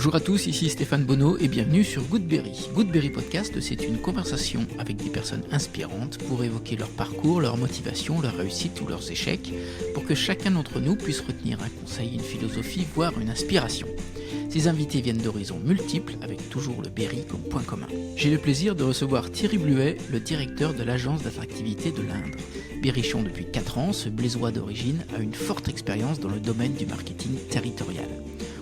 Bonjour à tous, ici Stéphane Bonneau et bienvenue sur Goodberry. Goodberry Podcast, c'est une conversation avec des personnes inspirantes pour évoquer leur parcours, leur motivation, leur réussite ou leurs échecs, pour que chacun d'entre nous puisse retenir un conseil, une philosophie, voire une inspiration. Ces invités viennent d'horizons multiples, avec toujours le Berry comme point commun. J'ai le plaisir de recevoir Thierry Bluet, le directeur de l'agence d'attractivité de l'Indre. Berrichon depuis 4 ans, ce Blésois d'origine a une forte expérience dans le domaine du marketing territorial.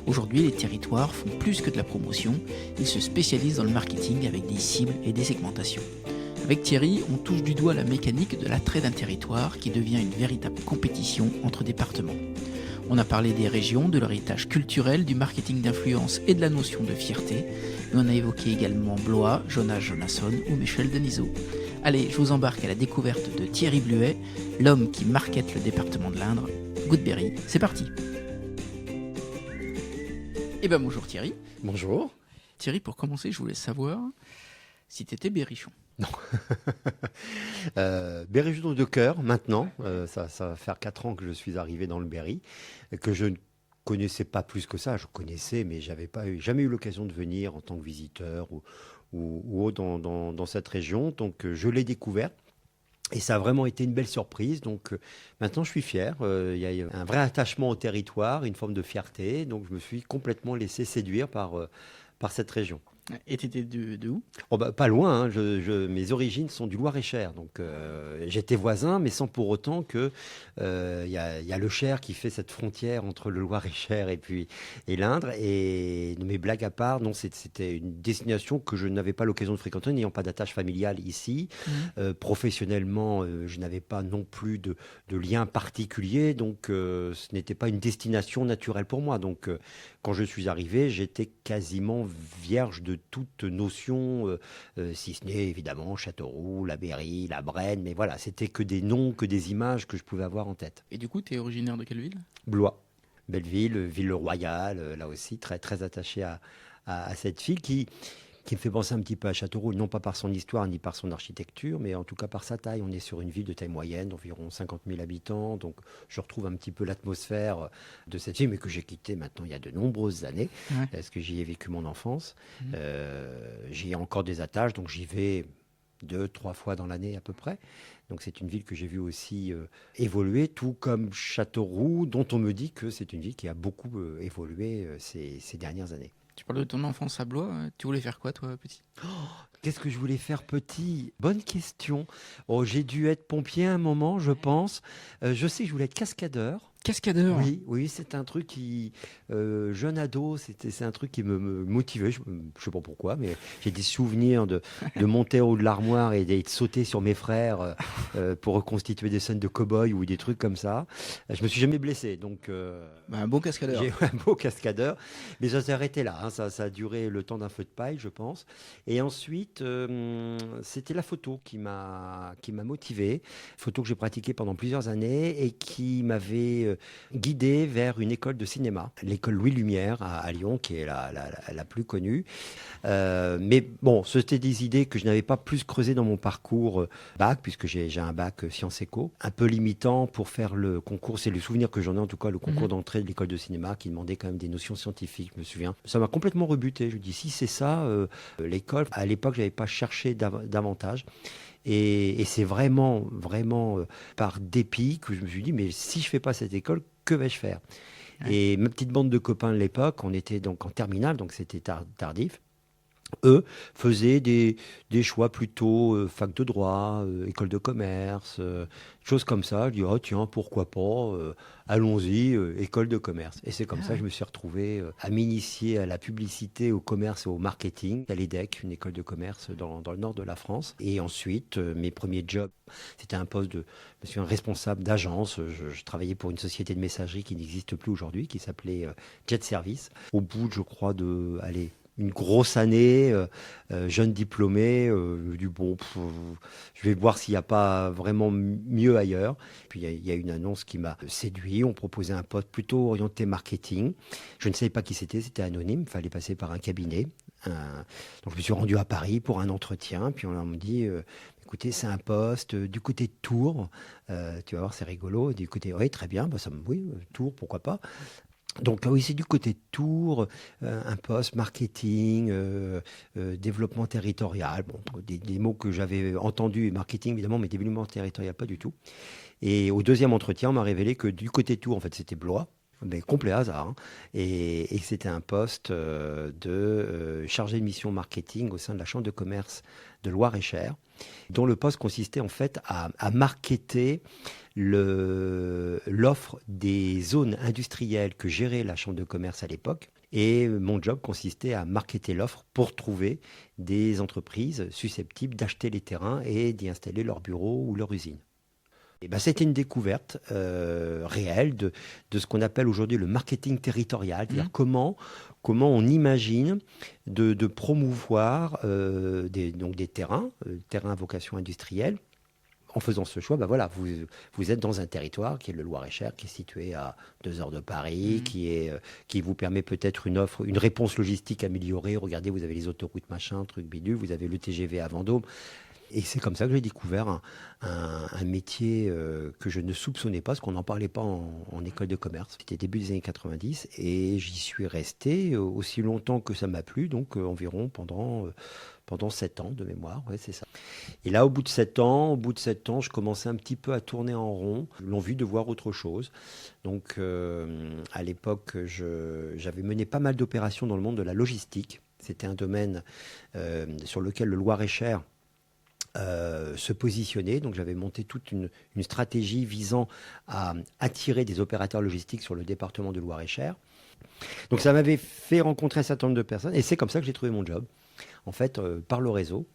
Aujourd'hui, les territoires font plus que de la promotion, ils se spécialisent dans le marketing avec des cibles et des segmentations. Avec Thierry, on touche du doigt la mécanique de l'attrait d'un territoire qui devient une véritable compétition entre départements. On a parlé des régions, de leur héritage culturel, du marketing d'influence et de la notion de fierté, mais on a évoqué également Blois, Jonas Jonasson ou Michel Denisot. Allez, je vous embarque à la découverte de Thierry Bluet, l'homme qui markete le département de l'Indre. Goodberry, c'est parti. Eh ben bonjour Thierry. Bonjour. Thierry, pour commencer, je voulais savoir si tu étais berrichon. Non. Berrichon de cœur, maintenant. Ça va faire 4 ans que je suis arrivé dans le Berry, que je ne connaissais pas plus que ça. Je connaissais, mais je n'avais jamais eu l'occasion de venir en tant que visiteur ou autre dans cette région. Donc, je l'ai découvert. Et ça a vraiment été une belle surprise. Donc maintenant, je suis fier. Il y a un vrai attachement au territoire, une forme de fierté. Donc je me suis complètement laissé séduire par cette région. Et tu étais de où ? Pas loin. Hein. Mes origines sont du Loir-et-Cher. Donc j'étais voisin, mais sans pour autant que y a le Cher qui fait cette frontière entre le Loir-et-Cher et l'Indre. Et mes blagues à part, non, c'était une destination que je n'avais pas l'occasion de fréquenter, n'ayant pas d'attache familiale ici. Professionnellement, je n'avais pas non plus de lien particulier. Donc ce n'était pas une destination naturelle pour moi. Donc quand je suis arrivé, j'étais quasiment vierge de toute notion, si ce n'est évidemment Châteauroux, la Berry, la Brenne, mais voilà, c'était que des noms, que des images que je pouvais avoir en tête. Et du coup, tu es originaire de quelle ville ? Blois, belle ville, ville royale, là aussi très, très attaché à cette ville qui me fait penser un petit peu à Châteauroux, non pas par son histoire ni par son architecture, mais en tout cas par sa taille. On est sur une ville de taille moyenne, d'environ 50 000 habitants, donc je retrouve un petit peu l'atmosphère de cette ville, mais que j'ai quittée maintenant il y a de nombreuses années, parce que j'y ai vécu mon enfance. J'y ai encore des attaches, donc j'y vais 2-3 fois dans l'année à peu près. Donc c'est une ville que j'ai vue aussi évoluer, tout comme Châteauroux, dont on me dit que c'est une ville qui a beaucoup évolué ces dernières années. Tu parles de ton enfance à Blois. Tu voulais faire quoi, toi, petit ? Qu'est-ce que je voulais faire petit ? Bonne question. J'ai dû être pompier à un moment, je pense. Je sais que je voulais être cascadeur. Cascadeur ? Oui, c'est un truc qui, jeune ado, c'est un truc qui me motivait. Je ne sais pas pourquoi, mais j'ai des souvenirs de monter au haut de l'armoire et de sauter sur mes frères pour reconstituer des scènes de cow-boy ou des trucs comme ça. Je me suis jamais blessé, donc un beau cascadeur. J'ai un beau cascadeur, mais ça s'est arrêté là. Hein. Ça a duré le temps d'un feu de paille, je pense. Et ensuite, c'était la photo qui m'a motivé. Photo que j'ai pratiquée pendant plusieurs années et qui m'avait guidé vers une école de cinéma, l'école Louis Lumière à Lyon, qui est la plus connue. Mais bon, c'était des idées que je n'avais pas plus creusées dans mon parcours bac, puisque j'ai un bac sciences éco, un peu limitant pour faire le concours. C'est le souvenir que j'en ai en tout cas, le concours d'entrée de l'école de cinéma qui demandait quand même des notions scientifiques, je me souviens. Ça m'a complètement rebuté. Je me dis, si c'est ça, l'école, à l'époque, je n'avais pas cherché davantage. Et c'est vraiment par dépit que je me suis dit, mais si je ne fais pas cette école, que vais-je faire ? Et ma petite bande de copains de l'époque, on était donc en terminale, donc c'était tardif. Eux faisaient des choix plutôt fac de droit, école de commerce, choses comme ça. Je dis, oh tiens, pourquoi pas, allons-y, école de commerce. Et c'est comme ça que je me suis retrouvé à m'initier à la publicité, au commerce et au marketing, à l'EDEC, une école de commerce dans le nord de la France. Et ensuite, mes premiers jobs, c'était un poste je suis un responsable d'agence. Je travaillais pour une société de messagerie qui n'existe plus aujourd'hui, qui s'appelait Jet Service. Au bout, je crois, une grosse année, jeune diplômé, je vais voir s'il n'y a pas vraiment mieux ailleurs. Puis il y a une annonce qui m'a séduit, on proposait un poste plutôt orienté marketing. Je ne savais pas qui c'était anonyme, il fallait passer par un cabinet. Donc je me suis rendu à Paris pour un entretien, puis on me dit, écoutez, c'est un poste du côté de Tours, tu vas voir, c'est rigolo. Du côté, oui, très bien, oui, Tours, pourquoi pas. Donc oui, c'est du côté Tours, un poste marketing, développement territorial, bon, des mots que j'avais entendus, marketing évidemment, mais développement territorial pas du tout. Et au deuxième entretien, on m'a révélé que du côté Tours, en fait, c'était Blois, mais complet hasard, hein, et que c'était un poste de chargé de mission marketing au sein de la Chambre de commerce de Loir-et-Cher, dont le poste consistait en fait à marketer l'offre des zones industrielles que gérait la Chambre de commerce à l'époque. Et mon job consistait à marketer l'offre pour trouver des entreprises susceptibles d'acheter les terrains et d'y installer leurs bureaux ou leur usine. Et ben, c'était une découverte réelle de ce qu'on appelle aujourd'hui le marketing territorial, c'est-à-dire comment on imagine de promouvoir donc des terrains à vocation industrielle. En faisant ce choix, ben voilà, vous êtes dans un territoire qui est le Loir-et-Cher, qui est situé à 2 heures de Paris, qui vous permet peut-être une réponse logistique améliorée. Regardez, vous avez les autoroutes machin, truc bidule, vous avez le TGV à Vendôme. Et c'est comme ça que j'ai découvert un métier que je ne soupçonnais pas, parce qu'on n'en parlait pas en école de commerce. C'était début des années 90 et j'y suis resté aussi longtemps que ça m'a plu, donc environ pendant 7 ans de mémoire, ouais, c'est ça. Et là, au bout de 7 ans, je commençais un petit peu à tourner en rond, l'envie de voir autre chose. Donc, à l'époque, j'avais mené pas mal d'opérations dans le monde de la logistique. C'était un domaine sur lequel le Loir-et-Cher se positionner. Donc j'avais monté toute une stratégie visant à attirer des opérateurs logistiques sur le département de Loir-et-Cher. Donc ça m'avait fait rencontrer un certain nombre de personnes et c'est comme ça que j'ai trouvé mon job. En fait, par le réseau.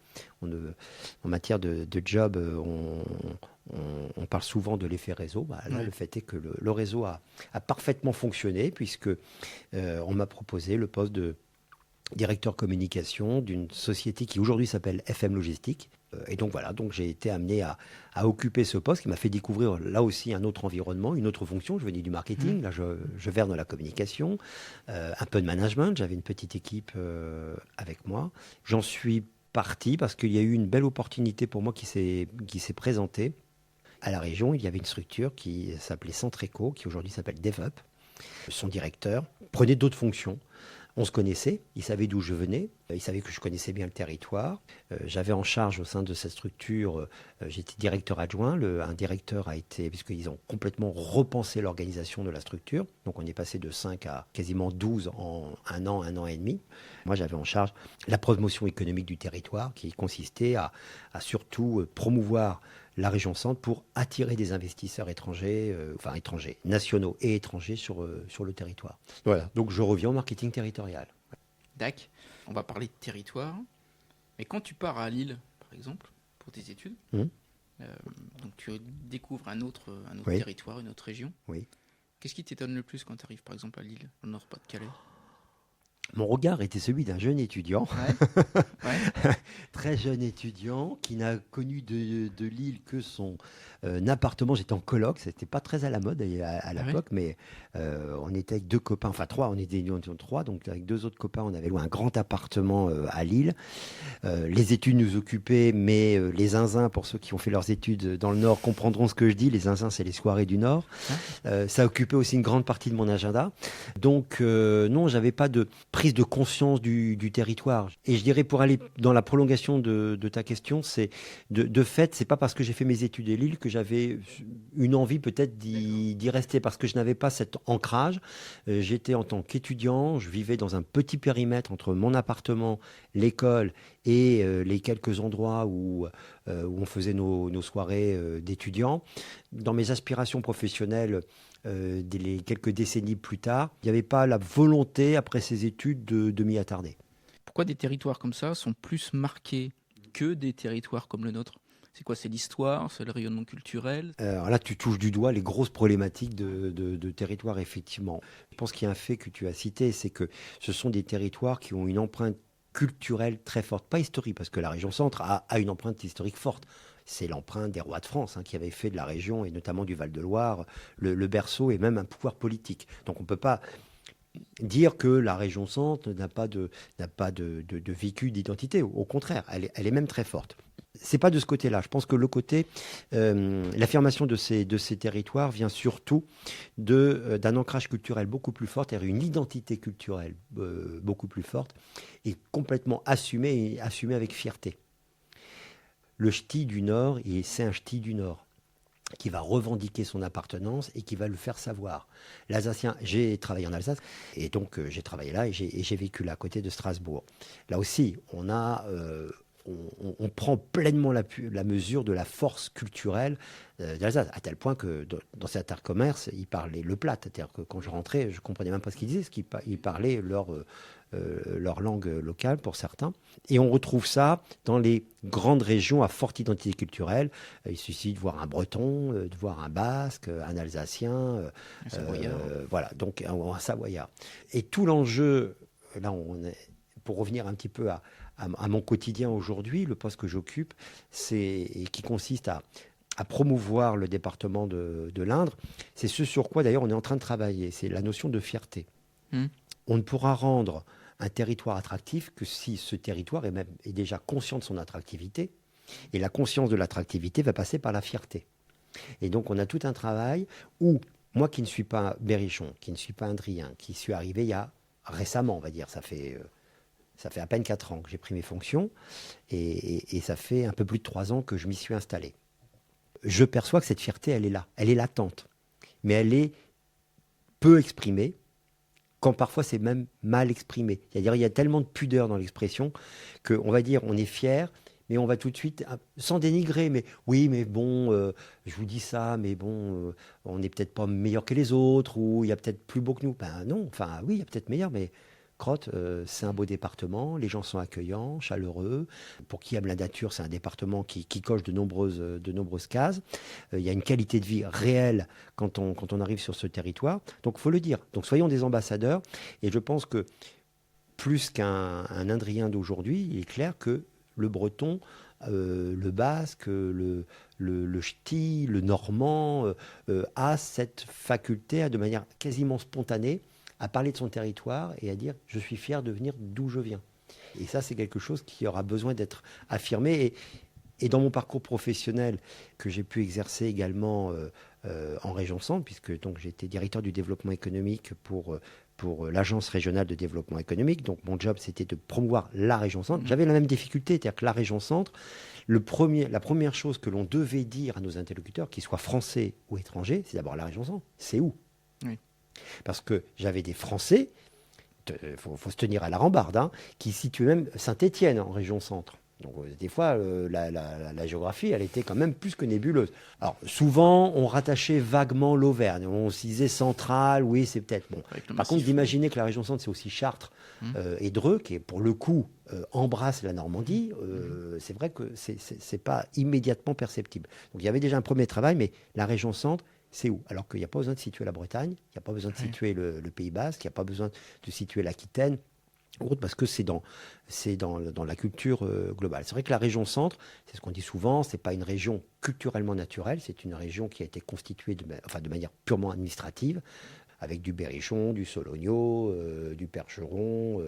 En matière de job, on parle souvent de l'effet réseau. Bah, là, le fait est que le réseau a parfaitement fonctionné puisque on m'a proposé le poste de directeur communication d'une société qui aujourd'hui s'appelle FM Logistique. Et donc voilà, donc j'ai été amené à occuper ce poste qui m'a fait découvrir là aussi un autre environnement, une autre fonction. Je venais du marketing, là je vers dans la communication, un peu de management. J'avais une petite équipe avec moi. J'en suis parti parce qu'il y a eu une belle opportunité pour moi qui s'est présentée. À la région, il y avait une structure qui s'appelait Centreco, qui aujourd'hui s'appelle DevUp. Son directeur prenait d'autres fonctions. On se connaissait, il savait d'où je venais, il savait que je connaissais bien le territoire. J'avais en charge au sein de cette structure, j'étais directeur adjoint. Un directeur a été, puisqu'ils ont complètement repensé l'organisation de la structure. Donc on est passé de 5 à quasiment 12 en un an et demi. Moi j'avais en charge la promotion économique du territoire qui consistait à surtout promouvoir la région centre pour attirer des investisseurs étrangers, nationaux et étrangers sur le territoire. Voilà, donc je reviens au marketing territorial. D'accord, on va parler de territoire. Mais quand tu pars à Lille, par exemple, pour tes études, donc tu découvres un autre territoire, une autre région. Oui. Qu'est-ce qui t'étonne le plus quand tu arrives, par exemple, à Lille, au Nord-Pas-de-Calais ? Mon regard était celui d'un jeune étudiant, ouais. très jeune étudiant, qui n'a connu de Lille que son appartement. J'étais en coloc, c'était pas très à la mode à l'époque, mais on était avec 2 copains, enfin 3, on était 3, donc avec 2 autres copains, on avait loué un grand appartement à Lille. Les études nous occupaient, mais les zinzins, pour ceux qui ont fait leurs études dans le Nord, comprendront ce que je dis. Les zinzins, c'est les soirées du Nord. Ça occupait aussi une grande partie de mon agenda. Donc non, j'avais pas de prise de conscience du territoire. Et je dirais, pour aller dans la prolongation de ta question, c'est de fait, c'est pas parce que j'ai fait mes études à Lille que j'avais une envie peut-être d'y rester, parce que je n'avais pas cet ancrage. J'étais en tant qu'étudiant, je vivais dans un petit périmètre entre mon appartement, l'école et les quelques endroits où on faisait nos soirées d'étudiants. Dans mes aspirations professionnelles, les quelques décennies plus tard, il n'y avait pas la volonté, après ces études, de m'y attarder. Pourquoi des territoires comme ça sont plus marqués que des territoires comme le nôtre ? C'est quoi ? C'est l'histoire ? C'est le rayonnement culturel ? Alors là, tu touches du doigt les grosses problématiques de territoire, effectivement. Je pense qu'il y a un fait que tu as cité, c'est que ce sont des territoires qui ont une empreinte culturelle très forte. Pas historique, parce que la région centre a une empreinte historique forte. C'est l'empreinte des rois de France qui avaient fait de la région, et notamment du Val-de-Loire, le berceau et même un pouvoir politique. Donc on ne peut pas dire que la région centre n'a pas de vécu d'identité. Au contraire, elle est même très forte. C'est pas de ce côté-là. Je pense que le côté, l'affirmation de ces territoires vient surtout d'un ancrage culturel beaucoup plus fort, c'est-à-dire une identité culturelle beaucoup plus forte et complètement assumée avec fierté. Le ch'ti du Nord, c'est un ch'ti du Nord qui va revendiquer son appartenance et qui va le faire savoir. L'Alsacien, j'ai travaillé en Alsace, et donc j'ai travaillé là et j'ai vécu là, à côté de Strasbourg. Là aussi, on prend pleinement la mesure de la force culturelle d'Alsace, à tel point que dans certains commerces, ils parlaient le plat. C'est-à-dire que quand je rentrais, je ne comprenais même pas ce qu'ils disaient, ils parlaient leur langue locale pour certains. Et on retrouve ça dans les grandes régions à forte identité culturelle. Il suffit de voir un Breton, de voir un Basque, un Alsacien, un Savoyard. Voilà, donc un Savoyard. Et tout l'enjeu, là, pour revenir un petit peu à mon quotidien aujourd'hui, le poste que j'occupe, et qui consiste à promouvoir le département de l'Indre, c'est ce sur quoi d'ailleurs on est en train de travailler, c'est la notion de fierté. On ne pourra rendre un territoire attractif que si ce territoire est déjà conscient de son attractivité, et la conscience de l'attractivité va passer par la fierté. Et donc on a tout un travail où, moi qui ne suis pas berrichon, qui ne suis pas indrien, qui suis arrivé il y a récemment, on va dire, ça fait à peine 4 ans que j'ai pris mes fonctions et ça fait un peu plus de 3 ans que je m'y suis installé. Je perçois que cette fierté, elle est là, elle est latente, mais elle est peu exprimée, quand parfois c'est même mal exprimé. C'est-à-dire il y a tellement de pudeur dans l'expression qu'on va dire on est fier, mais on va tout de suite, sans dénigrer, mais oui, mais bon, je vous dis ça, mais bon, on n'est peut-être pas meilleur que les autres, ou il y a peut-être plus beau que nous. Ben non, enfin oui, il y a peut-être meilleur, mais Crotte, c'est un beau département, les gens sont accueillants, chaleureux. Pour qui aime la nature, c'est un département qui coche de nombreuses cases. Il y a une qualité de vie réelle quand on arrive sur ce territoire. Donc il faut le dire. Donc soyons des ambassadeurs. Et je pense que plus qu'un Indrien d'aujourd'hui, il est clair que le breton, le basque, le ch'ti, le normand a cette faculté de manière quasiment spontanée à parler de son territoire et à dire « je suis fier de venir d'où je viens ». Et ça, c'est quelque chose qui aura besoin d'être affirmé. Et dans mon parcours professionnel que j'ai pu exercer également en région Centre, puisque donc, j'étais directeur du développement économique pour l'Agence régionale de développement économique. Donc mon job, c'était de promouvoir la région Centre. J'avais la même difficulté, c'est-à-dire que la région Centre, la première chose que l'on devait dire à nos interlocuteurs, qu'ils soient français ou étrangers, c'est d'abord la région Centre. C'est où ? Oui. Parce que j'avais des Français, il faut se tenir à la rambarde, hein, qui situaient même Saint-Étienne en région Centre. Donc des fois, la géographie, elle était quand même plus que nébuleuse. Alors souvent, on rattachait vaguement l'Auvergne. On se disait centrale, oui, c'est peut-être bon. Par contre, d'imaginer que la région Centre, c'est aussi Chartres et Dreux, qui pour le coup embrasse la Normandie, c'est vrai que c'est pas immédiatement perceptible. Donc il y avait déjà un premier travail, mais la région Centre, c'est où ? Alors qu'il n'y a pas besoin de situer la Bretagne, il n'y a pas besoin de situer le Pays Basque, il n'y a pas besoin de situer l'Aquitaine, parce que c'est dans la culture globale. C'est vrai que la région Centre, c'est ce qu'on dit souvent, c'est pas une région culturellement naturelle, c'est une région qui a été constituée de manière purement administrative, avec du Berrichon, du Sologno, du Percheron,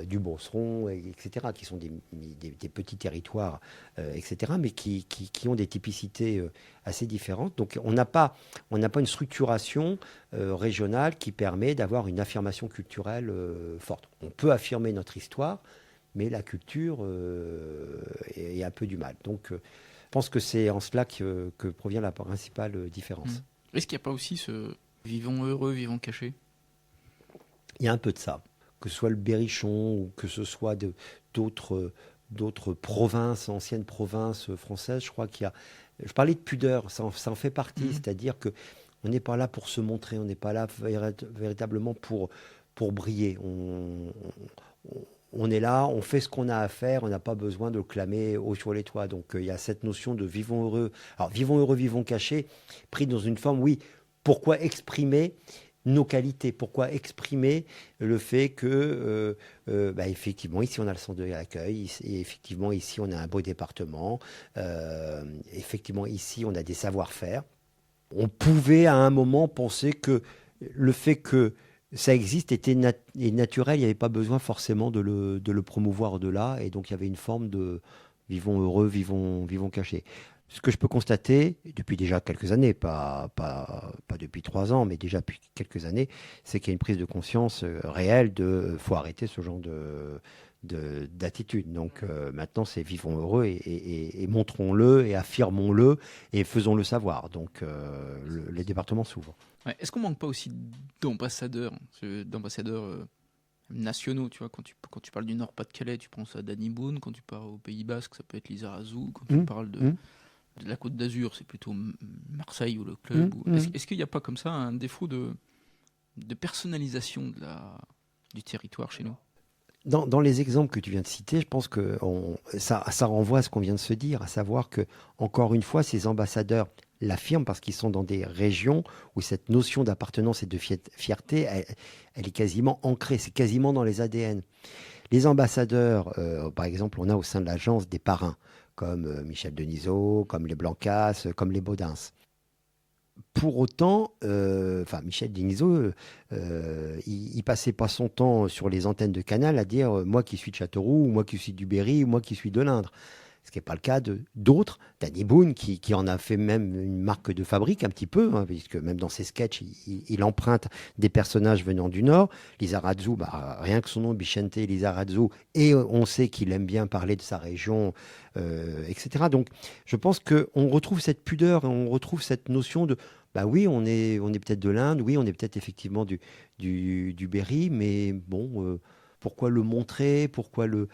du Beauceron, etc., qui sont des petits territoires, etc., mais qui ont des typicités assez différentes. Donc on n'a pas une structuration régionale qui permet d'avoir une affirmation culturelle forte. On peut affirmer notre histoire, mais la culture est un peu du mal. Donc je pense que c'est en cela que provient la principale différence. Est-ce qu'il n'y a pas aussi ce vivons heureux, vivons cachés ? Il y a un peu de ça. Que ce soit le Berrichon ou que ce soit d'autres provinces, anciennes provinces françaises, je crois qu'il y a... Je parlais de pudeur, ça en fait partie, c'est-à-dire qu'on n'est pas là pour se montrer, on n'est pas là véritablement pour briller. On est là, on fait ce qu'on a à faire, on n'a pas besoin de le clamer haut sur les toits. Donc il y a cette notion de vivons heureux. Alors vivons heureux, vivons cachés, pris dans une forme, oui, pourquoi exprimer nos qualités, pourquoi exprimer le fait que, effectivement, ici on a le centre de l'accueil, et effectivement ici on a un beau département, effectivement ici on a des savoir-faire. On pouvait à un moment penser que le fait que Ça existe, est naturel, il n'y avait pas besoin forcément de le promouvoir au-delà, et donc il y avait une forme de vivons heureux, vivons cachés. Ce que je peux constater depuis déjà quelques années, pas depuis 3 ans, mais déjà depuis quelques années, c'est qu'il y a une prise de conscience réelle de faut arrêter ce genre d'attitude. Donc maintenant, c'est vivons heureux et montrons-le et affirmons-le et faisons-le savoir. Donc les départements s'ouvrent. Ouais. Est-ce qu'on manque pas aussi d'ambassadeurs nationaux, tu vois, quand tu parles du Nord-Pas-de-Calais, tu penses à Danny Boone, quand tu parles au Pays Basque, ça peut être Lizarazu, quand tu parles de la Côte d'Azur, c'est plutôt Marseille ou le club. Est-ce qu'il n'y a pas comme ça un défaut de personnalisation du territoire chez nous? Dans les exemples que tu viens de citer, je pense que ça renvoie à ce qu'on vient de se dire, à savoir que, encore une fois, ces ambassadeurs l'affirment parce qu'ils sont dans des régions où cette notion d'appartenance et de fierté, elle est quasiment ancrée, c'est quasiment dans les ADN. Les ambassadeurs, par exemple, on a au sein de l'agence des parrains, comme Michel Denisot, comme les Blancas, comme les Baudins. Pour autant, Michel Denisot, il passait pas son temps sur les antennes de Canal à dire moi qui suis de Châteauroux, ou moi qui suis du Berry, ou moi qui suis de l'Indre. Ce qui n'est pas le cas d'autres. Danny Boone, qui en a fait même une marque de fabrique un petit peu, puisque même dans ses sketchs, il emprunte des personnages venant du Nord. Lizarazu, rien que son nom, Bichente Lizarazu, et on sait qu'il aime bien parler de sa région, etc. Donc, je pense qu'on retrouve cette pudeur, et on retrouve cette notion de, oui, on est peut-être de l'Inde, oui, on est peut-être effectivement du Berry, mais bon... pourquoi le montrer, pourquoi le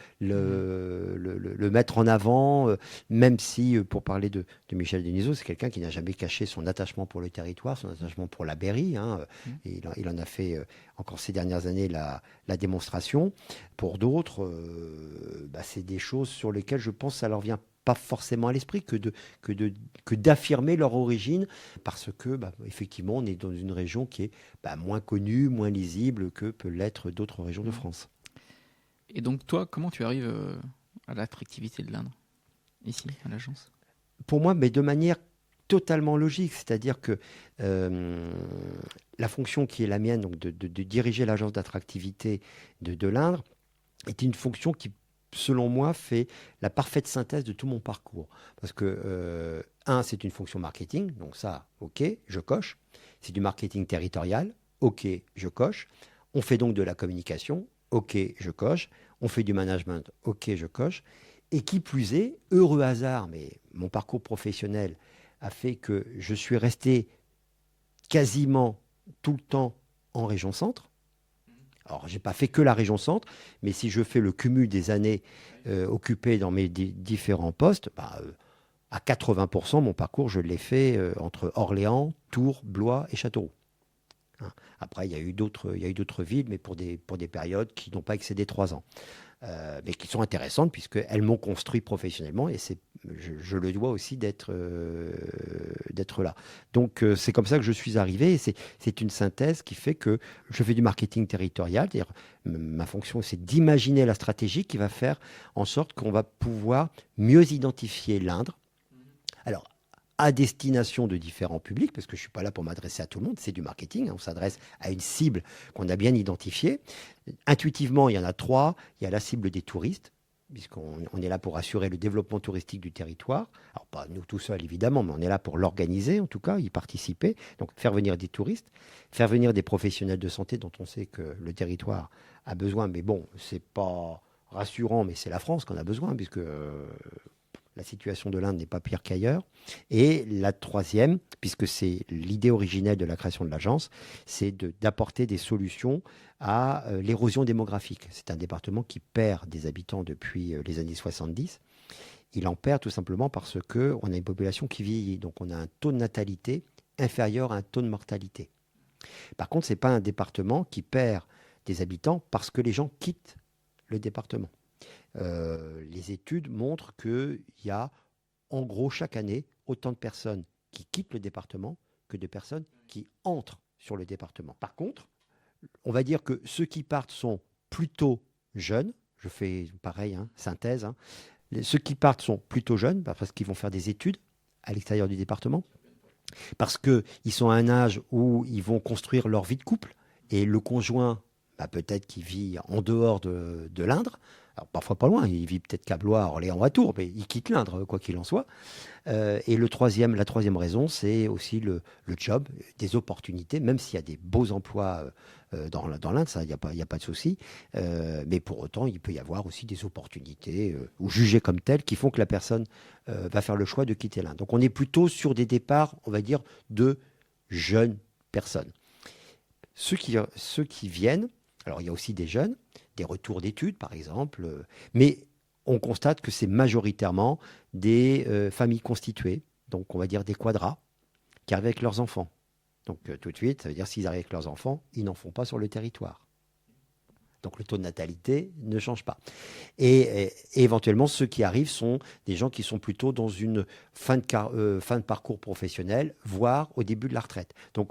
mettre en avant, même si, pour parler de Michel Denisot, c'est quelqu'un qui n'a jamais caché son attachement pour le territoire, son attachement pour la Berry. Et il en a fait, encore ces dernières années, la démonstration. Pour d'autres, c'est des choses sur lesquelles je pense que ça leur vient pas forcément à l'esprit que d'affirmer leur origine, parce que effectivement on est dans une région qui est moins connue, moins lisible que peut l'être d'autres régions de France. Et donc toi, comment tu arrives à l'attractivité de l'Indre, ici, à l'agence? Pour moi, mais de manière totalement logique, c'est-à-dire que la fonction qui est la mienne, donc de diriger l'agence d'attractivité de l'Indre, est une fonction qui, selon moi, fait la parfaite synthèse de tout mon parcours. Parce que, c'est une fonction marketing, donc ça, ok, je coche. C'est du marketing territorial, ok, je coche. On fait donc de la communication, ok, je coche. On fait du management, ok, je coche. Et qui plus est, heureux hasard, mais mon parcours professionnel a fait que je suis resté quasiment tout le temps en région centre. Alors, je n'ai pas fait que la région centre, mais si je fais le cumul des années occupées dans mes différents postes, à 80%, mon parcours, je l'ai fait entre Orléans, Tours, Blois et Châteauroux. Après, il y a eu d'autres villes, mais pour des périodes qui n'ont pas excédé 3 ans. Mais qui sont intéressantes puisqu'elles m'ont construit professionnellement et je le dois aussi d'être là. Donc c'est comme ça que je suis arrivé et c'est une synthèse qui fait que je fais du marketing territorial, c'est-à-dire ma fonction c'est d'imaginer la stratégie qui va faire en sorte qu'on va pouvoir mieux identifier l'Indre. Alors, à destination de différents publics, parce que je ne suis pas là pour m'adresser à tout le monde, c'est du marketing, on s'adresse à une cible qu'on a bien identifiée. Intuitivement, il y en a 3. Il y a la cible des touristes, puisqu'on est là pour assurer le développement touristique du territoire. Alors, pas nous tout seuls, évidemment, mais on est là pour l'organiser, en tout cas, y participer. Donc, faire venir des touristes, faire venir des professionnels de santé dont on sait que le territoire a besoin. Mais bon, ce n'est pas rassurant, mais c'est la France qu'on a besoin, puisque... la situation de l'Inde n'est pas pire qu'ailleurs. Et la 3e, puisque c'est l'idée originelle de la création de l'agence, c'est d'apporter des solutions à l'érosion démographique. C'est un département qui perd des habitants depuis les années 70. Il en perd tout simplement parce qu'on a une population qui vieillit. Donc on a un taux de natalité inférieur à un taux de mortalité. Par contre, ce n'est pas un département qui perd des habitants parce que les gens quittent le département. Les études montrent qu'il y a en gros chaque année autant de personnes qui quittent le département que de personnes qui entrent sur le département. Par contre, on va dire que ceux qui partent sont plutôt jeunes. Je fais pareil, synthèse. Ceux qui partent sont plutôt jeunes parce qu'ils vont faire des études à l'extérieur du département, parce qu'ils sont à un âge où ils vont construire leur vie de couple Et le conjoint, peut-être qu'il vit en dehors de l'Indre, alors parfois pas loin, il vit peut-être qu'à Blois, Orléans ou à Tours, mais il quitte l'Indre, quoi qu'il en soit. Et la troisième raison, c'est aussi le job, des opportunités, même s'il y a des beaux emplois dans l'Inde, ça, il n'y a pas de souci. Mais pour autant, il peut y avoir aussi des opportunités, ou jugées comme telles, qui font que la personne va faire le choix de quitter l'Inde. Donc on est plutôt sur des départs, on va dire, de jeunes personnes. Ceux qui viennent, alors il y a aussi des jeunes, des retours d'études par exemple, mais on constate que c'est majoritairement des familles constituées, donc on va dire des quadras, qui arrivent avec leurs enfants. Donc tout de suite, ça veut dire s'ils arrivent avec leurs enfants, ils n'en font pas sur le territoire. Donc le taux de natalité ne change pas. Et éventuellement, ceux qui arrivent sont des gens qui sont plutôt dans une fin de parcours professionnel, voire au début de la retraite. Donc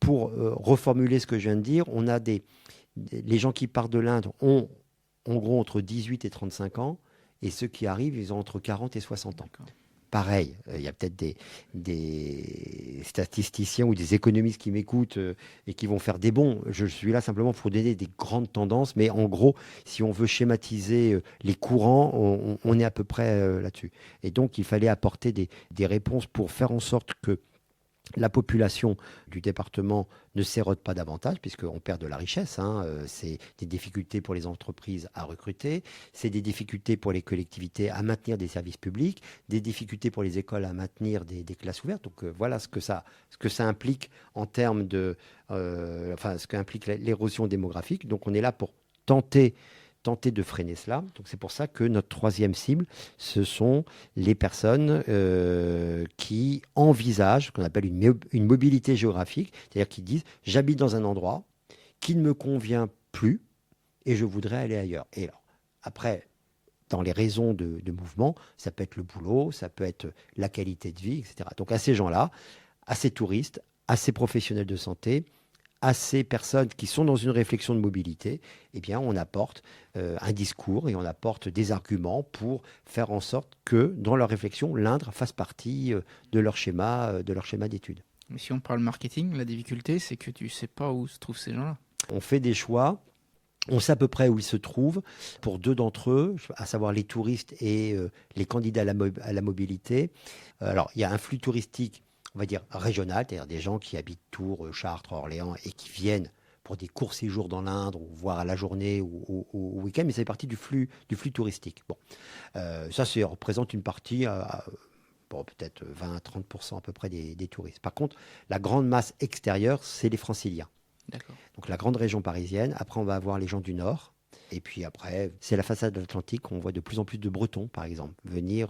pour reformuler ce que je viens de dire, on a les gens qui partent de l'Inde ont en gros entre 18 et 35 ans, et ceux qui arrivent, ils ont entre 40 et 60 ans. D'accord. Pareil, il y a peut-être des statisticiens ou des économistes qui m'écoutent et qui vont faire des bons. Je suis là simplement pour donner des grandes tendances, mais en gros, si on veut schématiser les courants, on est à peu près là-dessus. Et donc, il fallait apporter des réponses pour faire en sorte que la population du département ne s'érode pas davantage, puisqu'on perd de la richesse. C'est des difficultés pour les entreprises à recruter, c'est des difficultés pour les collectivités à maintenir des services publics, des difficultés pour les écoles à maintenir des classes ouvertes. Donc voilà ce que ça implique en termes ce qu'implique l'érosion démographique. Donc on est là pour tenter de freiner cela. Donc c'est pour ça que notre troisième cible, ce sont les personnes qui envisagent ce qu'on appelle une mobilité géographique, c'est-à-dire qui disent j'habite dans un endroit qui ne me convient plus et je voudrais aller ailleurs. Et alors, après, dans les raisons de mouvement, ça peut être le boulot, ça peut être la qualité de vie, etc. Donc à ces gens-là, à ces touristes, à ces professionnels de santé, à ces personnes qui sont dans une réflexion de mobilité, eh bien, on apporte un discours et on apporte des arguments pour faire en sorte que, dans leur réflexion, l'Indre fasse partie de leur schéma d'études. Mais si on parle marketing, la difficulté, c'est que tu ne sais pas où se trouvent ces gens-là. On fait des choix. On sait à peu près où ils se trouvent pour deux d'entre eux, à savoir les touristes et les candidats à la mobilité. Alors, il y a un flux touristique, on va dire régional, c'est-à-dire des gens qui habitent Tours, Chartres, Orléans et qui viennent pour des courts séjours dans l'Indre, ou voire à la journée ou au week-end, mais ça fait partie du flux touristique. Bon, ça représente une partie, peut-être 20-30% à peu près des touristes. Par contre, la grande masse extérieure, c'est les Franciliens. D'accord. Donc la grande région parisienne. Après, on va avoir les gens du Nord. Et puis après, c'est la façade de l'Atlantique. On voit de plus en plus de Bretons, par exemple, venir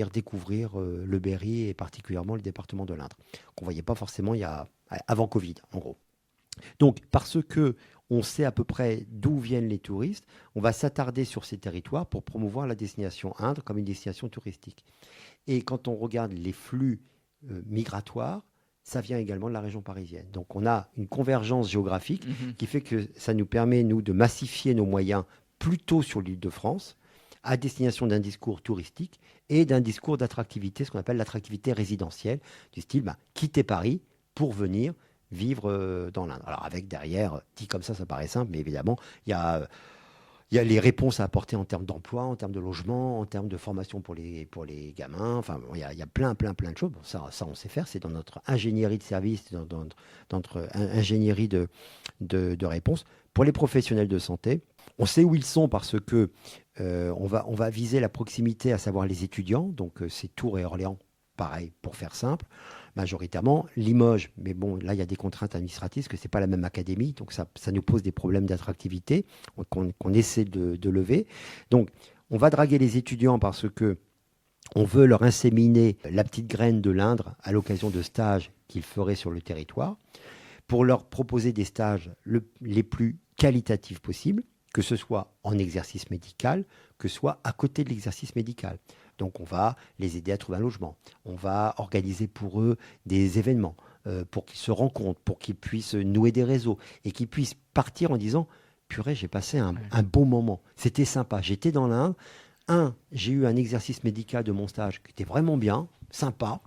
découvrir le Berry et particulièrement le département de l'Indre, qu'on ne voyait pas forcément avant Covid, en gros. Donc, parce que on sait à peu près d'où viennent les touristes, on va s'attarder sur ces territoires pour promouvoir la destination Indre comme une destination touristique. Et quand on regarde les flux migratoires, ça vient également de la région parisienne. Donc on a une convergence géographique qui fait que ça nous permet, nous, de massifier nos moyens plutôt sur l'Île-de-France, à destination d'un discours touristique et d'un discours d'attractivité, ce qu'on appelle l'attractivité résidentielle, du style quitter Paris pour venir vivre dans l'Indre. Alors avec derrière, dit comme ça paraît simple, mais évidemment, il y a les réponses à apporter en termes d'emploi, en termes de logement, en termes de formation pour les gamins. Enfin, il y a plein de choses. Bon, ça, on sait faire. C'est dans notre ingénierie de service, dans notre ingénierie de réponse. Pour les professionnels de santé, on sait où ils sont parce que on va viser la proximité, à savoir les étudiants. Donc, c'est Tours et Orléans, pareil, pour faire simple. Majoritairement, Limoges, mais bon, là, il y a des contraintes administratives, parce que ce n'est pas la même académie, donc ça nous pose des problèmes d'attractivité qu'on essaie de lever. Donc, on va draguer les étudiants parce que on veut leur inséminer la petite graine de l'Indre à l'occasion de stages qu'ils feraient sur le territoire, pour leur proposer des stages les plus qualitatifs possibles, que ce soit en exercice médical, que ce soit à côté de l'exercice médical. Donc on va les aider à trouver un logement. On va organiser pour eux des événements pour qu'ils se rencontrent, pour qu'ils puissent nouer des réseaux et qu'ils puissent partir en disant « Purée, j'ai passé un bon moment. C'était sympa. J'étais dans l'Inde. J'ai eu un exercice médical de mon stage qui était vraiment bien, sympa.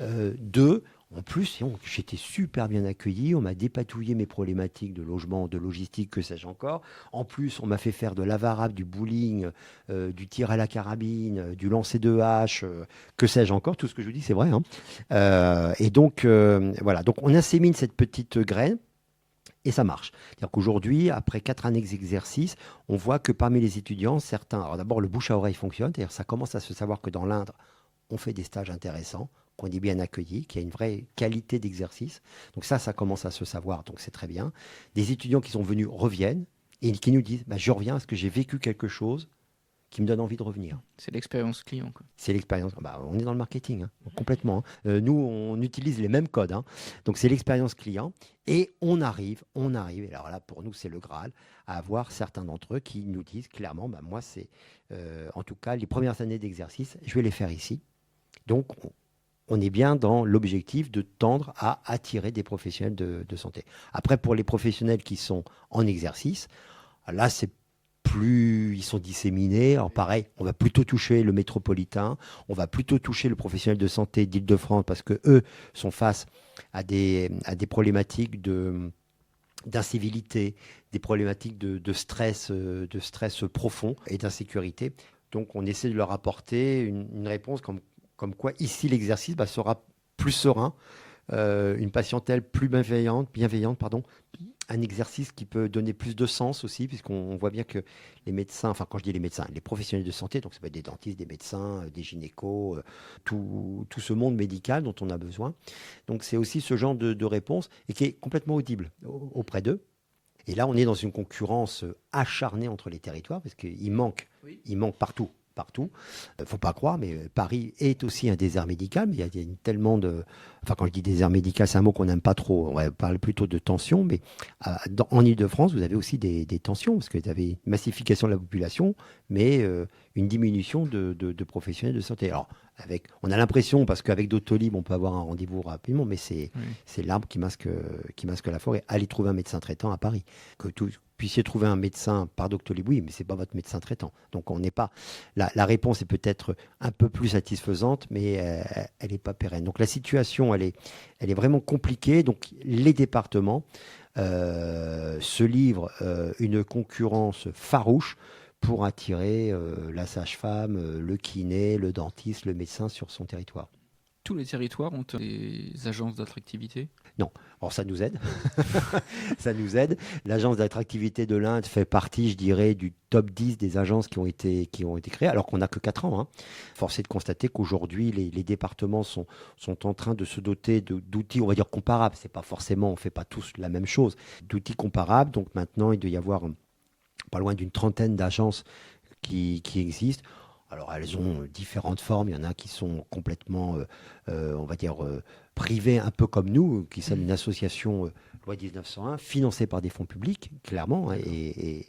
2, En plus, j'étais super bien accueilli. On m'a dépatouillé mes problématiques de logement, de logistique, que sais-je encore. En plus, on m'a fait faire de l'avarabe, du bowling, du tir à la carabine, du lancer de hache, que sais-je encore. Tout ce que je vous dis, c'est vrai, hein. Et donc, voilà. Donc, on insémine cette petite graine. Et ça marche. C'est-à-dire qu'aujourd'hui, après 4 années d'exercice, on voit que parmi les étudiants, certains, alors d'abord le bouche à oreille fonctionne, c'est-à-dire ça commence à se savoir que dans l'Indre, on fait des stages intéressants, qu'on est bien accueillis, qu'il y a une vraie qualité d'exercice. Donc ça commence à se savoir, donc c'est très bien. Des étudiants qui sont venus reviennent et qui nous disent, je reviens parce que j'ai vécu quelque chose qui me donne envie de revenir. C'est l'expérience client, quoi. C'est l'expérience. On est dans le marketing, hein, complètement. Nous, on utilise les mêmes codes. Hein. Donc, c'est l'expérience client. Et on arrive, et alors là, pour nous, c'est le Graal, à avoir certains d'entre eux qui nous disent clairement, moi, c'est, en tout cas, les premières années d'exercice, je vais les faire ici. Donc, on est bien dans l'objectif de tendre à attirer des professionnels de santé. Après, pour les professionnels qui sont en exercice, là, c'est plus ils sont disséminés. Alors pareil, on va plutôt toucher le métropolitain, on va plutôt toucher le professionnel de santé d'Île-de-France parce que eux sont face à des problématiques d'incivilité, des problématiques de stress profond et d'insécurité. Donc on essaie de leur apporter une réponse comme quoi ici l'exercice sera plus serein, une patientèle plus bienveillante, un exercice qui peut donner plus de sens aussi, puisqu'on voit bien que les médecins, enfin quand je dis les médecins, les professionnels de santé, donc ça peut être des dentistes, des médecins, des gynécos, tout ce monde médical dont on a besoin. Donc c'est aussi ce genre de réponse et qui est complètement audible auprès d'eux. Et là, on est dans une concurrence acharnée entre les territoires, parce qu'il manque partout. Faut pas croire, mais Paris est aussi un désert médical. Mais il y a tellement de... Enfin, quand je dis désert médical, c'est un mot qu'on n'aime pas trop. On va parler plutôt de tension. Mais en Ile-de-France, vous avez aussi des tensions, parce que vous avez une massification de la population, mais une diminution de professionnels de santé. Alors, on a l'impression, parce qu'avec Doctolib, on peut avoir un rendez-vous rapidement, mais c'est l'arbre qui masque la forêt. Allez trouver un médecin traitant à Paris. Que vous puissiez trouver un médecin par Doctolib, oui, mais c'est pas votre médecin traitant. Donc on n'est pas... La réponse est peut-être un peu plus satisfaisante, mais elle n'est pas pérenne. Donc la situation, elle est vraiment compliquée. Donc les départements se livrent une concurrence farouche pour attirer la sage-femme, le kiné, le dentiste, le médecin sur son territoire. Tous les territoires ont des agences d'attractivité ? Non. Alors ça nous aide. Ça nous aide. L'agence d'attractivité de l'Inde fait partie, je dirais, du top 10 des agences qui ont été créées, alors qu'on n'a que 4 ans. Hein. Force est de constater qu'aujourd'hui, les départements sont en train de se doter d'outils, on va dire, comparables. C'est pas forcément, on ne fait pas tous la même chose. D'outils comparables. Donc maintenant, il doit y avoir pas loin d'une trentaine d'agences qui existent. Alors, elles ont différentes formes. Il y en a qui sont complètement, on va dire, privées, un peu comme nous, qui sommes une association loi 1901, financée par des fonds publics, clairement, et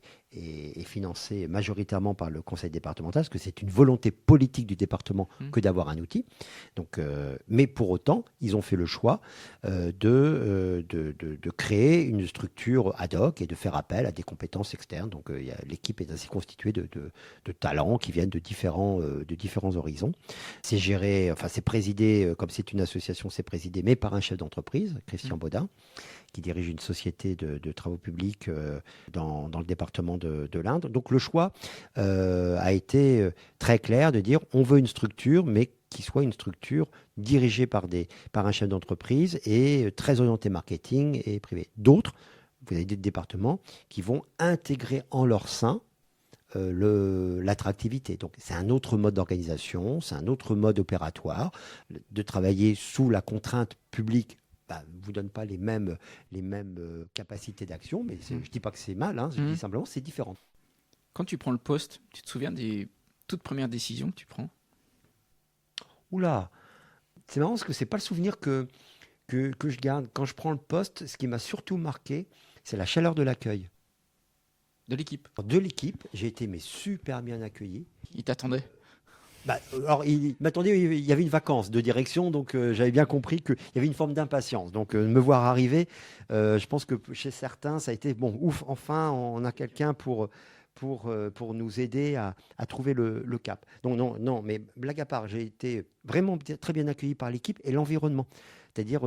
financée majoritairement par le conseil départemental, parce que c'est une volonté politique du département que d'avoir un outil. Donc, mais pour autant, ils ont fait le choix de créer une structure ad hoc et de faire appel à des compétences externes. Donc, l'équipe est ainsi constituée de talents qui viennent de différents horizons. C'est géré, enfin, c'est présidé, comme c'est une association, c'est présidé, mais par un chef d'entreprise, Christian Baudin, qui dirige une société de travaux publics dans le département de l'Indre. Donc le choix a été très clair de dire on veut une structure, mais qui soit une structure dirigée par un chef d'entreprise et très orientée marketing et privé. D'autres, vous avez des départements qui vont intégrer en leur sein l'attractivité. Donc c'est un autre mode d'organisation, c'est un autre mode opératoire, de travailler sous la contrainte publique. Ne vous donne pas les mêmes capacités d'action, mais je ne dis pas que c'est mal, hein, je dis simplement que c'est différent. Quand tu prends le poste, tu te souviens des toutes premières décisions que tu prends ? Oula, c'est marrant parce que ce n'est pas le souvenir que je garde. Quand je prends le poste, ce qui m'a surtout marqué, c'est la chaleur de l'accueil. De l'équipe ? De l'équipe, j'ai été super bien accueilli. Ils t'attendaient ? Alors, il m'attendait, il y avait une vacance de direction, donc j'avais bien compris qu'il y avait une forme d'impatience. Donc, me voir arriver, je pense que chez certains, ça a été, bon, ouf, enfin, on a quelqu'un pour pour nous aider à trouver le cap. Donc non, mais blague à part, j'ai été vraiment très bien accueilli par l'équipe et l'environnement. C'est-à-dire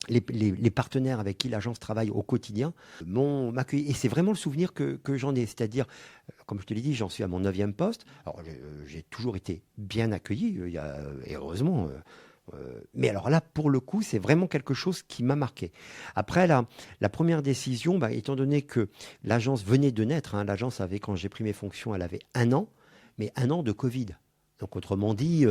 les partenaires avec qui l'agence travaille au quotidien m'ont accueilli. Et c'est vraiment le souvenir que j'en ai. C'est-à-dire, comme je te l'ai dit, j'en suis à mon 9e poste. Alors, j'ai toujours été bien accueilli, et heureusement. Mais alors là, pour le coup, c'est vraiment quelque chose qui m'a marqué. Après, la première décision, étant donné que l'agence venait de naître, l'agence avait, quand j'ai pris mes fonctions, elle avait 1 an, mais 1 an de Covid. Donc, autrement dit,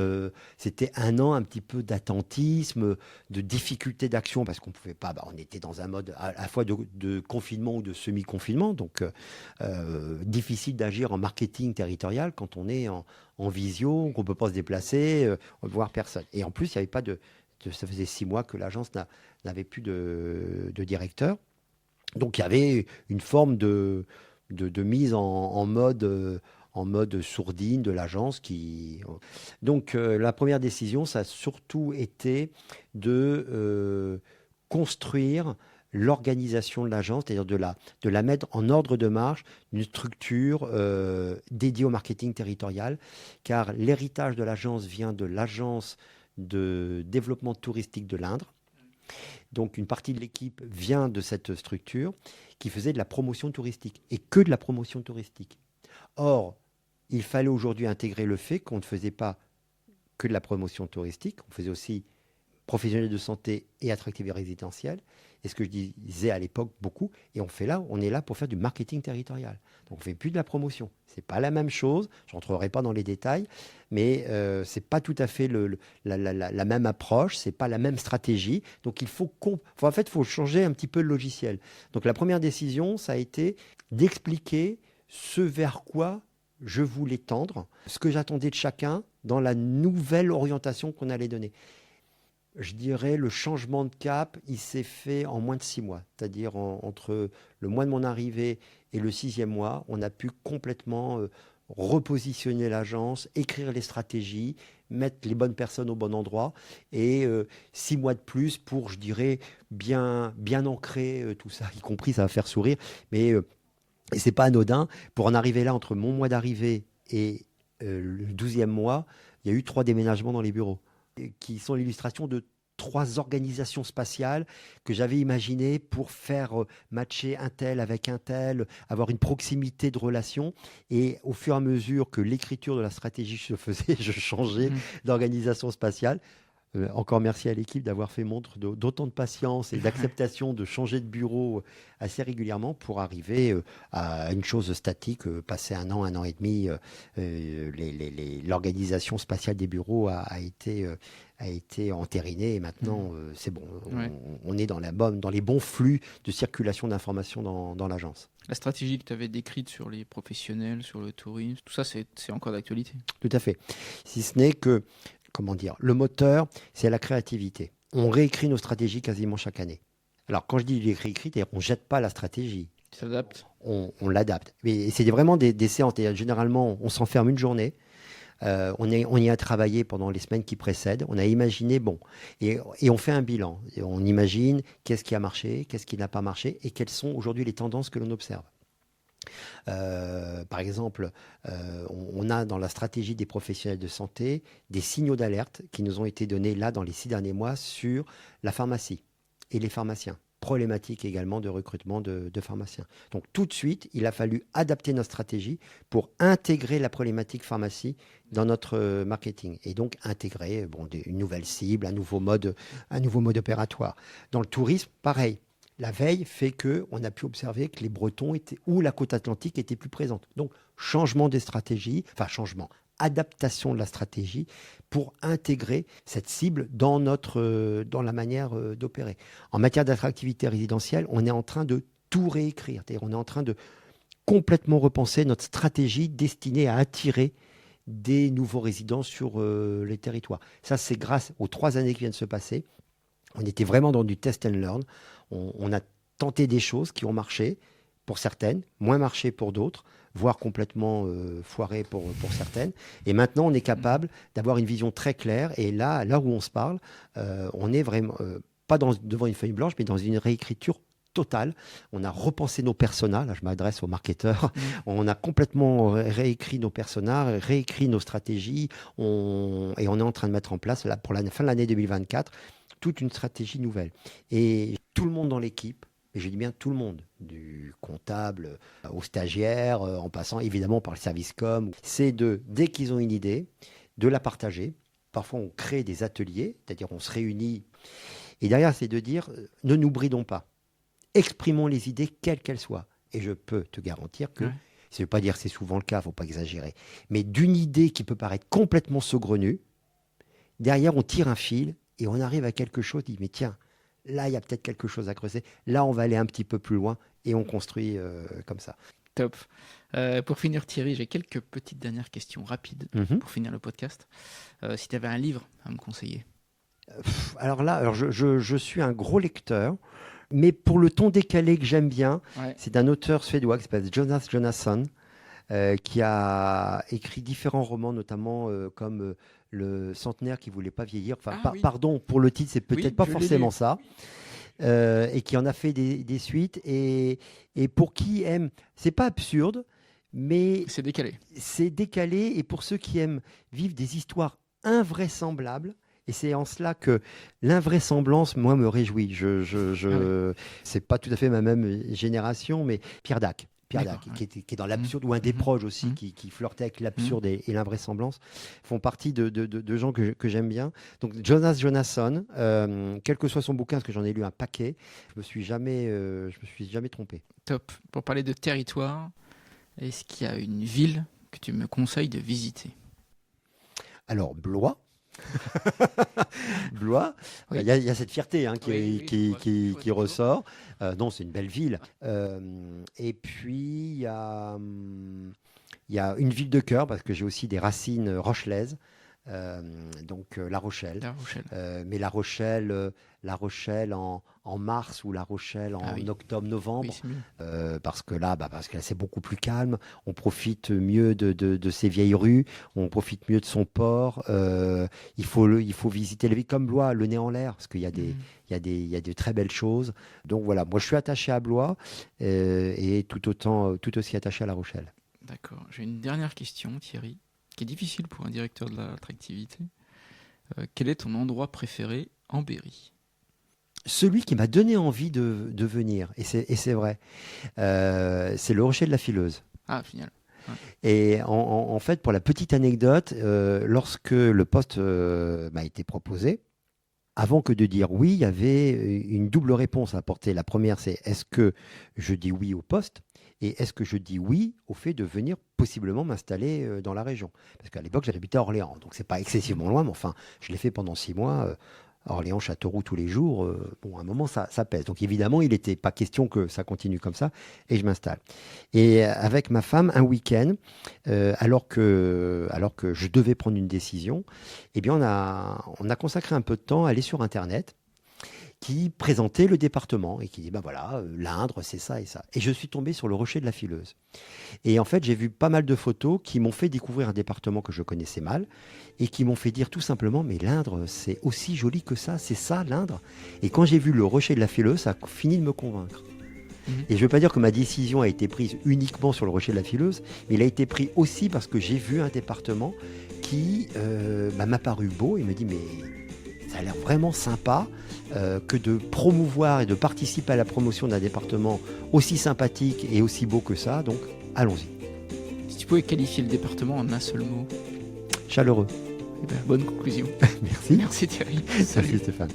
c'était 1 an un petit peu d'attentisme, de difficulté d'action, parce qu'on ne pouvait pas, on était dans un mode à la fois de confinement ou de semi-confinement, donc difficile d'agir en marketing territorial quand on est en visio, qu'on ne peut pas se déplacer, voir personne. Et en plus, il n'y avait pas ça faisait 6 mois que l'agence n'avait plus de directeur. Donc, il y avait une forme de mise en mode sourdine de l'agence. Donc, la première décision, ça a surtout été de construire l'organisation de l'agence, c'est-à-dire de la mettre en ordre de marche, une structure dédiée au marketing territorial, car l'héritage de l'agence vient de l'agence de développement touristique de l'Indre. Donc, une partie de l'équipe vient de cette structure qui faisait de la promotion touristique, et que de la promotion touristique. Or, il fallait aujourd'hui intégrer le fait qu'on ne faisait pas que de la promotion touristique, on faisait aussi professionnels de santé et attractivité résidentielle. Et ce que je disais à l'époque beaucoup, et on est là pour faire du marketing territorial. Donc on ne fait plus de la promotion. Ce n'est pas la même chose, je ne rentrerai pas dans les détails, mais ce n'est pas tout à fait la même approche, ce n'est pas la même stratégie. Donc il faut changer un petit peu le logiciel. Donc la première décision, ça a été d'expliquer ce vers quoi je voulais tendre, ce que j'attendais de chacun dans la nouvelle orientation qu'on allait donner. Je dirais le changement de cap, il s'est fait en moins de 6 mois. C'est-à-dire entre le mois de mon arrivée et le 6e mois, on a pu complètement repositionner l'agence, écrire les stratégies, mettre les bonnes personnes au bon endroit. Et 6 mois de plus pour, je dirais, bien ancrer tout ça, y compris, ça va faire sourire. Mais et c'est pas anodin. Pour en arriver là, entre mon mois d'arrivée et le 12e mois, il y a eu 3 déménagements dans les bureaux, qui sont l'illustration de 3 organisations spatiales que j'avais imaginées pour faire matcher un tel avec un tel, avoir une proximité de relation. Et au fur et à mesure que l'écriture de la stratégie se faisait, je changeais d'organisation spatiale. Encore merci à l'équipe d'avoir fait montre d'autant de patience et d'acceptation de changer de bureau assez régulièrement pour arriver à une chose statique. Passé 1 an, 1 an et demi, l'organisation spatiale des bureaux a été entérinée et maintenant c'est bon. On est dans les bons flux de circulation d'informations dans l'agence. La stratégie que tu avais décrite sur les professionnels, sur le tourisme, tout ça c'est encore d'actualité. Tout à fait. Si ce n'est que le moteur, c'est la créativité. On réécrit nos stratégies quasiment chaque année. Alors, quand je dis réécrit, on ne jette pas la stratégie. Tu t'adaptes. On l'adapte. Et c'est vraiment des séances. Généralement, on s'enferme une journée. On y a travaillé pendant les semaines qui précèdent. On a imaginé, et on fait un bilan. Et on imagine qu'est-ce qui a marché, qu'est-ce qui n'a pas marché et quelles sont aujourd'hui les tendances que l'on observe. Par exemple, on a dans la stratégie des professionnels de santé des signaux d'alerte qui nous ont été donnés là dans les 6 derniers mois sur la pharmacie et les pharmaciens. Problématique également de recrutement de pharmaciens. Donc tout de suite, il a fallu adapter notre stratégie pour intégrer la problématique pharmacie dans notre marketing et donc intégrer une nouvelle cible, un nouveau mode opératoire. Dans le tourisme, pareil. La veille fait qu'on a pu observer que les Bretons ou la côte atlantique étaient plus présentes. Donc, adaptation de la stratégie pour intégrer cette cible dans la manière d'opérer. En matière d'attractivité résidentielle, on est en train de tout réécrire. C'est-à-dire on est en train de complètement repenser notre stratégie destinée à attirer des nouveaux résidents sur les territoires. Ça, c'est grâce aux 3 années qui viennent de se passer. On était vraiment dans du test and learn. On a tenté des choses qui ont marché pour certaines, moins marché pour d'autres, voire complètement foiré pour certaines. Et maintenant, on est capable d'avoir une vision très claire. Et là où on se parle, on est vraiment pas devant une feuille blanche, mais dans une réécriture totale. On a repensé nos personas. Là, je m'adresse aux marketeurs. On a complètement réécrit nos personas, réécrit nos stratégies. Et on est en train de mettre en place, là, pour la fin de l'année 2024, toute une stratégie nouvelle. Et tout le monde dans l'équipe, et je dis bien tout le monde, du comptable aux stagiaires, en passant évidemment par le service com, c'est dès qu'ils ont une idée, de la partager. Parfois, on crée des ateliers, c'est-à-dire on se réunit. Et derrière, c'est de dire, ne nous bridons pas. Exprimons les idées, quelles qu'elles soient. Et je peux te garantir que, ça ne veut pas dire que c'est souvent le cas, il ne faut pas exagérer, mais d'une idée qui peut paraître complètement saugrenue, derrière, on tire un fil et on arrive à quelque chose, on dit, mais tiens, là, il y a peut-être quelque chose à creuser. Là, on va aller un petit peu plus loin et on construit comme ça. Top. Pour finir, Thierry, j'ai quelques petites dernières questions rapides pour finir le podcast. Si tu avais un livre à me conseiller. Alors je suis un gros lecteur, mais pour le ton décalé que j'aime bien, c'est d'un auteur suédois qui s'appelle Jonas Jonasson, qui a écrit différents romans, notamment comme Le centenaire qui ne voulait pas vieillir. Enfin, pardon, pour le titre, c'est peut-être pas forcément ça. Et qui en a fait des suites. Et pour qui aime, c'est pas absurde, mais c'est décalé. C'est décalé. Et pour ceux qui aiment vivre des histoires invraisemblables, et c'est en cela que l'invraisemblance, moi, me réjouit. C'est pas tout à fait ma même génération, mais Pierre Dac, qui est dans l'absurde, ou un des proches aussi, qui flirtait avec l'absurde et l'invraisemblance, font partie de gens que j'aime bien. Donc Jonas Jonasson, quel que soit son bouquin, parce que j'en ai lu un paquet, je me suis jamais trompé. Top. Pour parler de territoire, est-ce qu'il y a une ville que tu me conseilles de visiter? Alors, Blois. Blois, il y a cette fierté qui ressort. Non, c'est une belle ville. Et puis, il y a une ville de cœur, parce que j'ai aussi des racines rochelaises. Donc La Rochelle. Mais La Rochelle en mars ou La Rochelle en octobre-novembre, parce que là c'est beaucoup plus calme. On profite mieux de ses vieilles rues, on profite mieux de son port. Il faut visiter la ville comme Blois, le nez en l'air, parce qu'il y a de très belles choses. Donc voilà, moi je suis attaché à Blois et tout aussi attaché à La Rochelle. D'accord. J'ai une dernière question, Thierry, qui est difficile pour un directeur de l'attractivité. Quel est ton endroit préféré en Berry? Celui qui m'a donné envie de venir, et c'est vrai, c'est le Rocher de la Fileuse. Ah, génial. Ouais. Et en fait, pour la petite anecdote, lorsque le poste m'a été proposé, avant que de dire oui, il y avait une double réponse à apporter. La première, c'est est-ce que je dis oui au poste? Et est-ce que je dis oui au fait de venir possiblement m'installer dans la région? Parce qu'à l'époque, j'habitais à Orléans, donc c'est pas excessivement loin, mais enfin, je l'ai fait pendant 6 mois. Orléans, Châteauroux tous les jours, à un moment, ça pèse. Donc évidemment, il n'était pas question que ça continue comme ça, et je m'installe. Et avec ma femme, un week-end, alors que je devais prendre une décision, eh bien, on a consacré un peu de temps à aller sur Internet, qui présentait le département et qui dit, l'Indre, c'est ça et ça. Et je suis tombé sur le Rocher de la Fileuse. Et en fait, j'ai vu pas mal de photos qui m'ont fait découvrir un département que je connaissais mal et qui m'ont fait dire tout simplement, mais l'Indre, c'est aussi joli que ça, c'est ça l'Indre. Et quand j'ai vu le Rocher de la Fileuse, ça a fini de me convaincre. Et je ne veux pas dire que ma décision a été prise uniquement sur le Rocher de la Fileuse, mais il a été pris aussi parce que j'ai vu un département qui m'a paru beau et me dit, mais ça a l'air vraiment sympa que de promouvoir et de participer à la promotion d'un département aussi sympathique et aussi beau que ça. Donc, allons-y. Si tu pouvais qualifier le département en un seul mot? Chaleureux. Eh bien, bonne conclusion. Merci. Merci Thierry. Merci Stéphane.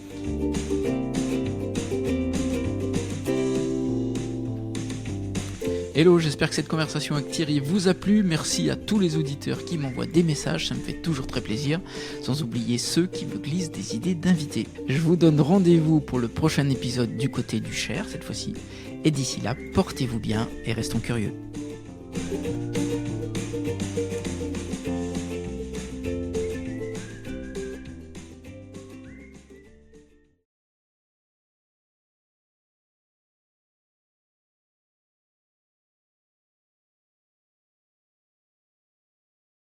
Hello, j'espère que cette conversation avec Thierry vous a plu. Merci à tous les auditeurs qui m'envoient des messages, ça me fait toujours très plaisir. Sans oublier ceux qui me glissent des idées d'invités. Je vous donne rendez-vous pour le prochain épisode du côté du Cher cette fois-ci. Et d'ici là, portez-vous bien et restons curieux.